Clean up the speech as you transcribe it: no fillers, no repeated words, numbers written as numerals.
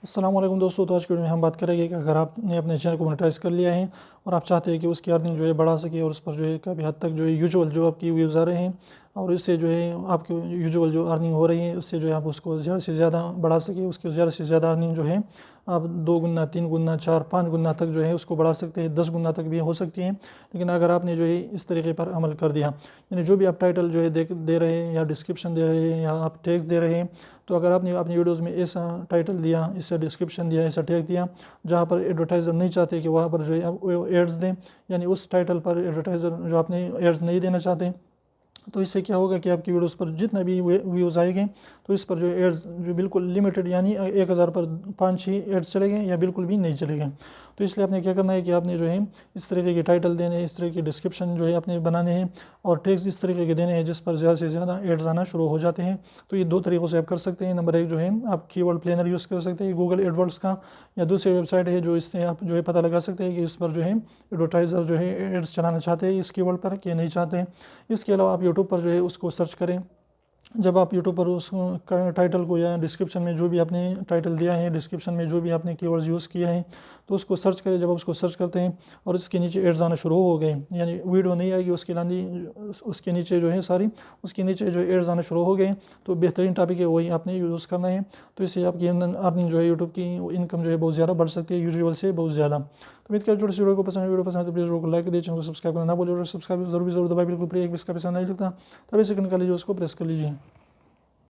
السلام علیکم دوستو، تو آج کے ویڈیو میں ہم بات کریں گے کہ اگر آپ نے اپنے چینل کو مونیٹائز کر لیا ہے اور آپ چاہتے ہیں کہ اس کی ارننگ جو ہے بڑھا سکے اور اس پر جو ہے کافی حد تک جو ہے یوزول جو آپ کی ویوز آ رہے ہیں اور اس سے جو ہے آپ کی یوزول جو ارننگ ہو رہی ہے اس سے جو ہے آپ اس کو زیادہ سے زیادہ بڑھا سکے، اس کی زیادہ سے زیادہ ارننگ جو ہے آپ 2 گنا 3 گنا 4 5 گنا تک جو ہے اس کو بڑھا سکتے ہیں، 10 گنا تک بھی ہو سکتی ہیں۔ لیکن اگر آپ نے جو ہے اس طریقے پر عمل کر دیا، یعنی جو بھی آپ ٹائٹل جو ہے دے رہے ہیں یا ڈسکرپشن دے رہے ہیں یا آپ ٹیگز دے رہے ہیں، تو اگر آپ نے اپنی ویڈیوز میں ایسا ٹائٹل دیا، ایسا ڈسکرپشن دیا، ایسا ٹیگ دیا جہاں پر ایڈورٹائزر نہیں چاہتے کہ وہاں پر جو ہے آپ ایڈز دیں، یعنی اس ٹائٹل پر ایڈورٹائزر جو آپ نے ایڈز نہیں دینا چاہتے، تو اس سے کیا ہوگا کہ آپ کی ویڈیوز پر جتنا بھی ویوز آئے گے تو اس پر جو ایڈز جو بالکل لمیٹڈ، یعنی 1000 پر 5-6 ایڈز چلے گئے یا بالکل بھی نہیں چلے گئے۔ تو اس لیے آپ نے کیا کرنا ہے کہ آپ نے جو ہے اس طریقے کے ٹائٹل دینے ہیں، اس طریقے کے ڈسکرپشن جو ہے آپ نے بنانے ہیں اور ٹیگز اس طریقے کے دینے ہیں جس پر زیادہ سے زیادہ ایڈز آنا شروع ہو جاتے ہیں۔ تو یہ 2 طریقوں سے آپ کر سکتے ہیں۔ نمبر 1 جو ہے آپ کی ورڈ پلینر یوز کر سکتے ہیں گوگل ایڈورڈز کا، یا دوسری ویب سائٹ ہے جو اس سے آپ جو ہے پتہ لگا سکتے ہیں کہ اس پر جو ہے ایڈورٹائزر جو ہے ایڈز چلانا چاہتے ہیں اس کی ورڈ پر کہ نہیں چاہتے ہیں۔ اس کے علاوہ آپ یوٹیوب پر جو ہے اس کو سرچ کریں۔ جب آپ یوٹیوب پر اس ٹائٹل کو یا ڈسکرپشن میں جو بھی آپ نے ٹائٹل دیا ہے، ڈسکرپشن میں جو بھی آپ نے کی ورڈز یوز کیا ہے، تو اس کو سرچ کریں۔ جب آپ اس کو سرچ کرتے ہیں اور اس کے نیچے ایڈز آنا شروع ہو گئے، یعنی ویڈیو نہیں آئے گی اس کے نیچے جو ہے اس کے نیچے جو ایڈز آنا شروع ہو گئے، تو بہترین ٹاپک ہے وہی آپ نے یوز کرنا ہے۔ تو اس سے آپ کی ارننگ جو ہے یوٹیوب کی انکم جو ہے بہت زیادہ بڑھ سکتی ہے، یوزول سے بہت زیادہ۔ تو امید کرتا ہوں ویڈیو کو پسند ہے تو پلیز ویڈیو کو لائک دے، چینل کو سبسکرائب کرنا نہ بھولیں، اور سبسکرائب ضرور دبائیں، بالکل فری، ایک بھی اس کا پیسہ نہیں لگتا۔ تب اسے کر لیجیے، اس کو پریس کر لیجیے۔